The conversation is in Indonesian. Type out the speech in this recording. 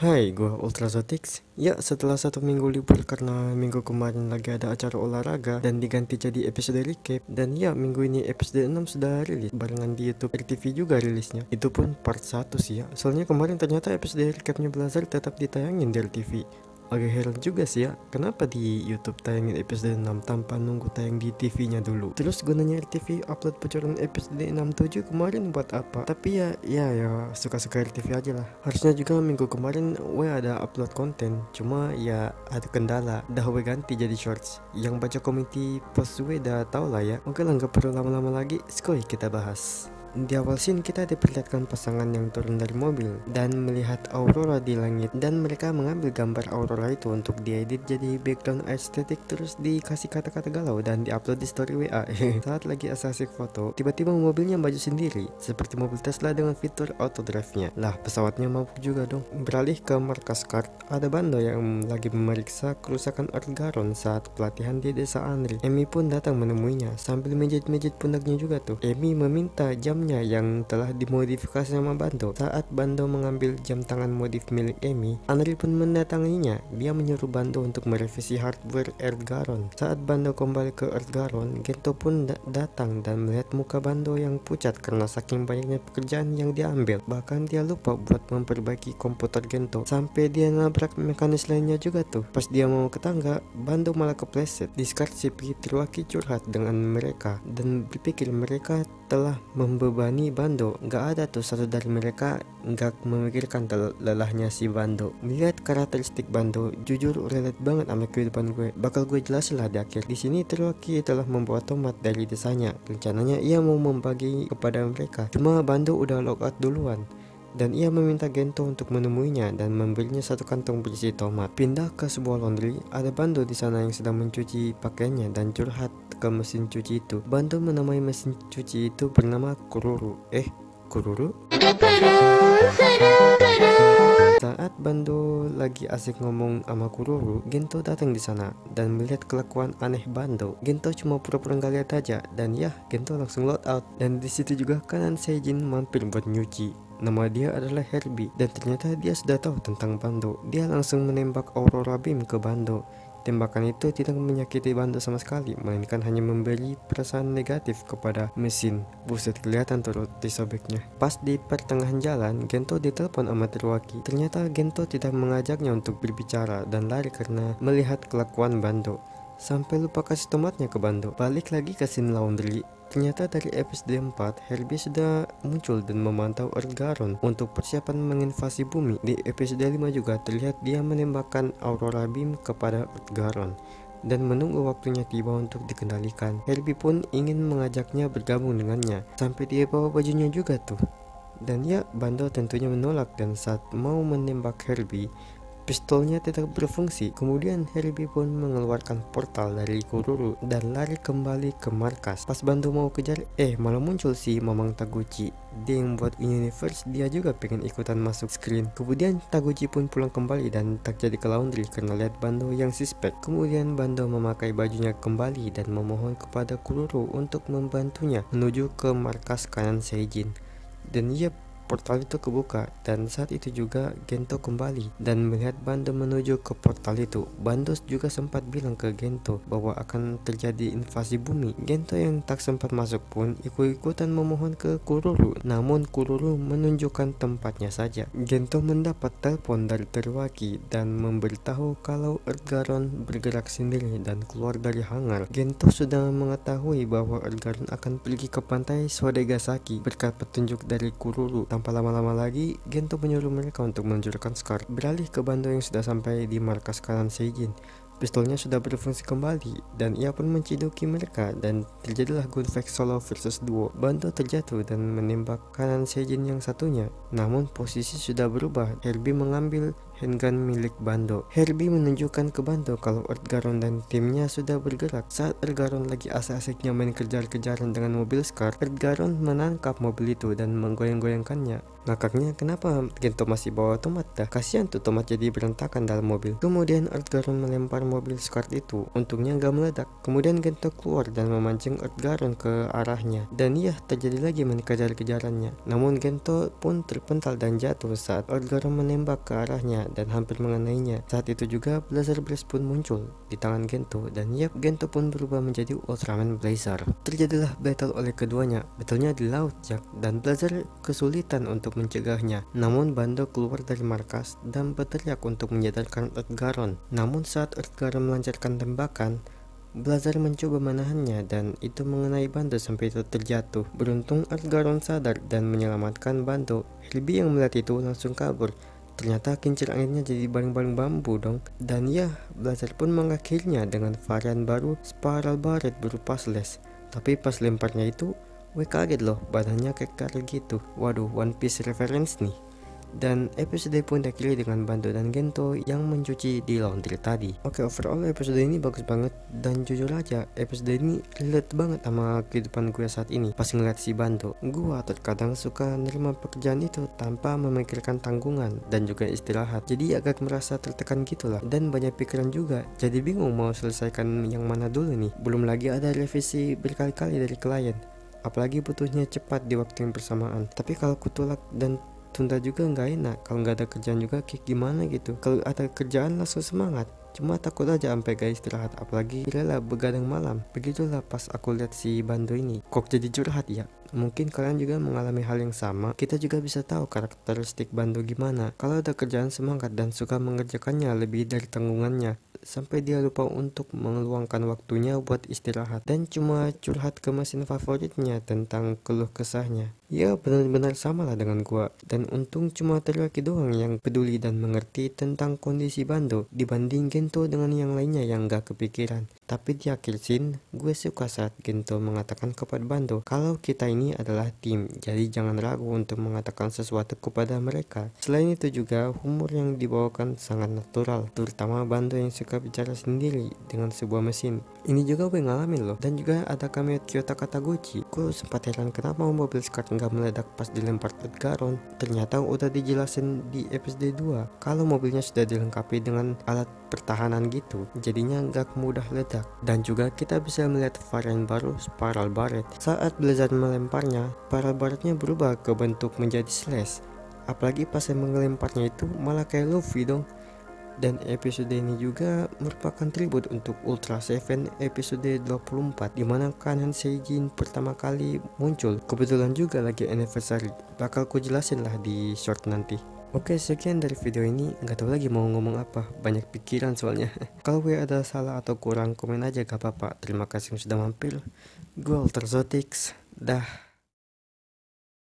Hai, gua Ultrazotix. Ya, setelah 1 minggu libur karena minggu kemarin lagi ada acara olahraga dan diganti jadi episode recap. Dan ya, minggu ini episode 6 sudah rilis barengan di YouTube RTV juga rilisnya. Itu pun part 1 sih ya. Soalnya kemarin ternyata episode recapnya Blazar tetap ditayangin di RTV. Agak heran juga sih ya, kenapa di YouTube tayangin episode 6 tanpa nunggu tayang di TV-nya dulu. Terus gunanya RTV upload bocoran episode 67 kemarin buat apa? Tapi ya suka-suka RTV aja lah. Harusnya juga minggu kemarin gue ada upload konten, cuma ya ada kendala, dah gue ganti jadi shorts. Yang baca community post gue udah tau lah ya. Oke lah, nggak perlu lama-lama lagi, skoy kita bahas. Di awal scene kita diperlihatkan pasangan yang turun dari mobil dan melihat aurora di langit, dan mereka mengambil gambar aurora itu untuk diedit jadi background estetik, terus dikasih kata-kata galau dan diupload di story WA. Saat lagi asik foto, tiba-tiba mobilnya maju sendiri seperti mobil Tesla dengan fitur auto drive-nya. Lah, pesawatnya mampu juga dong. Beralih ke markas kart, ada Bando yang lagi memeriksa kerusakan Earthgaron saat pelatihan di desa Anri. Emi pun datang menemuinya sambil menjijit-menjit pundaknya juga tuh. Emi meminta jamnya yang telah dimodifikasi sama Bando. Saat Bando mengambil jam tangan modif milik Emi, Anri pun mendatanginya. Dia menyuruh Bando untuk merevisi hardware Earthgaron. Saat Bando kembali ke Earthgaron, Gento pun datang dan melihat muka Bando yang pucat karena saking banyaknya pekerjaan yang diambil. Bahkan dia lupa buat memperbaiki komputer Gento sampai dia nabrak mekanis lainnya juga tuh. Pas dia mau ke tangga, Bando malah kepleset. Discard si Triwaki curhat dengan mereka dan berpikir mereka telah membebani Bando. Gak ada tuh satu dari mereka gak memikirkan lelahnya si Bando. Melihat karakteristik Bando, jujur relate banget sama kehidupan gue. Bakal gue jelasin lah di akhir. Di sini Triwaki telah membawa tomat dari desanya. Rencananya ia mau membagi kepada mereka, cuma Bando udah logout duluan dan ia meminta Gento untuk menemuinya dan memberinya satu kantong berisi tomat. Pindah ke sebuah laundry, ada Bando di sana yang sedang mencuci pakaiannya dan curhat ke mesin cuci itu. Bando menamai mesin cuci itu bernama Kururu. Kururu? Saat Bando lagi asik ngomong sama Kururu, Gento datang di sana dan melihat kelakuan aneh Bando. Gento cuma pura-pura nggak lihat aja, dan ya Gento langsung load out. Dan di situ juga kanan Seijin mampir buat nyuci. Nama dia adalah Herbie, dan ternyata dia sudah tahu tentang Bando. Dia langsung menembak Aurora Beam ke Bando. Tembakan itu tidak menyakiti Bando sama sekali, melainkan hanya memberi perasaan negatif kepada mesin. Buset, kelihatan tuh roti sobeknya. Pas di pertengahan jalan, Gento ditelepon sama Triwaki. Ternyata Gento tidak mengajaknya untuk berbicara dan lari karena melihat kelakuan Bando. Sampai lupa kasih tomatnya ke Bando. Balik lagi ke scene laundry. Ternyata dari episode 4, Herbie sudah muncul dan memantau Earthgaron untuk persiapan menginvasi bumi. Di episode 5 juga terlihat dia menembakkan Aurora Beam kepada Earthgaron dan menunggu waktunya tiba untuk dikendalikan. Herbie pun ingin mengajaknya bergabung dengannya, sampai dia bawa bajunya juga tuh. Dan ya, Bando tentunya menolak, dan saat mau menembak Herbie, pistolnya tidak berfungsi. Kemudian Herbie pun mengeluarkan portal dari Kururu dan lari kembali ke markas. Pas Bando mau kejar, malah muncul si Mamang Taguchi. Dia yang buat universe, dia juga pengen ikutan masuk screen. Kemudian Taguchi pun pulang kembali dan tak jadi ke laundry karena lihat Bando yang suspek. Kemudian Bando memakai bajunya kembali dan memohon kepada Kururu untuk membantunya menuju ke markas kanan Seijin. Dan ia portal itu kebuka, dan saat itu juga Gento kembali dan melihat Bando menuju ke portal itu. Bando juga sempat bilang ke Gento bahwa akan terjadi invasi bumi. Gento yang tak sempat masuk pun ikut-ikutan memohon ke Kururu, namun Kururu menunjukkan tempatnya saja. Gento mendapat telepon dari Triwaki dan memberitahu kalau Earthgaron bergerak sendiri dan keluar dari hangar. Gento sudah mengetahui bahwa Earthgaron akan pergi ke pantai Swadegasaki berkat petunjuk dari Kururu. Tanpa lama-lama lagi, Gento menyuruh mereka untuk meluncurkan Scar. Beralih ke Bando yang sudah sampai di markas kanan Seijin. Pistolnya sudah berfungsi kembali dan ia pun menciduki mereka, dan terjadilah gunfight solo versus duo. Bando terjatuh dan menembak kanan Seijin yang satunya, namun posisi sudah berubah. Herbie mengambil handgun milik Bando. Herbie menunjukkan ke Bando kalau Earthgaron dan timnya sudah bergerak. Saat Earthgaron lagi asik-asiknya main kejar-kejaran dengan mobil Scar, Earthgaron menangkap mobil itu dan menggoyang-goyangkannya. Ngakaknya kenapa Gento masih bawa tomat dah? Kasihan tuh tomat jadi berantakan dalam mobil. Kemudian Earthgaron melempar mobil Scar itu. Untungnya nggak meledak. Kemudian Gento keluar dan memancing Earthgaron ke arahnya. Dan iya, terjadi lagi kejar-kejarannya. Namun Gento pun terpental dan jatuh saat Earthgaron menembak ke arahnya dan hampir mengenainya. Saat itu juga Blazer Blaze pun muncul di tangan Gento, dan yap, Gento pun berubah menjadi Ultraman Blazer. Terjadilah battle oleh keduanya. Battlenya di laut, Jack, dan Blazer kesulitan untuk mencegahnya. Namun Bando keluar dari markas dan berteriak untuk menyadarkan Earthgaron. Namun saat Earthgaron melancarkan tembakan, Blazer mencoba menahannya dan itu mengenai Bando sampai itu terjatuh. Beruntung Earthgaron sadar dan menyelamatkan Bando. Herbie yang melihat itu langsung kabur. Ternyata kincir anginnya jadi bareng-bareng bambu dong. Dan ya, Blazer pun mengakhirinya dengan varian baru Spiral Barret berupa slash. Tapi pas lemparnya itu, gue kaget loh, badannya kayak karet gitu. Waduh, One Piece reference nih. Dan episode pun diakhiri dengan Bando dan Gento yang mencuci di laundry tadi. Oke, overall episode ini bagus banget. Dan jujur aja, episode ini relate banget sama kehidupan gue saat ini. Pas ngeliat si Bando, gue terkadang suka nerima pekerjaan itu tanpa memikirkan tanggungan dan juga istirahat. Jadi agak merasa tertekan gitu lah. Dan banyak pikiran juga, jadi bingung mau selesaikan yang mana dulu nih. Belum lagi ada revisi berkali-kali dari klien, apalagi butuhnya cepat di waktu yang bersamaan. Tapi kalau kutolak dan tunda juga nggak enak. Kalau nggak ada kerjaan juga kayak gimana gitu. Kalau ada kerjaan langsung semangat, cuma takut aja sampai gak istirahat, apalagi rela begadang malam. Begitulah pas aku lihat si Bando ini. Kok jadi curhat ya? Mungkin kalian juga mengalami hal yang sama. Kita juga bisa tahu karakteristik Bando gimana. Kalau ada kerjaan semangat dan suka mengerjakannya lebih dari tanggungannya, sampai dia lupa untuk meluangkan waktunya buat istirahat dan cuma curhat ke mesin favoritnya tentang keluh kesahnya. Ya benar-benar sama lah dengan gua. Dan untung cuma Teriyaki doang yang peduli dan mengerti tentang kondisi Bando dibanding Gento dengan yang lainnya yang gak kepikiran. Tapi di akhir scene, gue suka saat Gento mengatakan kepada Bando kalau kita ini adalah tim, jadi jangan ragu untuk mengatakan sesuatu kepada mereka. Selain itu juga humor yang dibawakan sangat natural, terutama Bando yang suka bicara sendiri dengan sebuah mesin. Ini juga gue ngalamin loh. Dan juga ada cameo Kyota Kataguchi. Gue sempat heran kenapa mobil Scar nggak meledak pas dilempar Earthgaron. Ternyata udah dijelasin di episode 2 kalau mobilnya sudah dilengkapi dengan alat pertahanan gitu, jadinya nggak mudah ledak. Dan juga kita bisa melihat varian baru Spiral Barret. Saat Blizzard melemparnya, Spiral Barretnya berubah ke bentuk menjadi slash. Apalagi pas yang melemparnya itu malah kayak Luffy dong. Dan episode ini juga merupakan tribute untuk Ultra Seven episode 24, dimana Kanen Seijin pertama kali muncul. Kebetulan juga lagi anniversary, bakal ku jelasin lah di short nanti. Oke, sekian dari video ini. Nggak tahu lagi mau ngomong apa, banyak pikiran soalnya. Kalau gue ada salah atau kurang, komen aja gak apa-apa. Terima kasih yang sudah mampir. Gue Ultra Zotix, dah.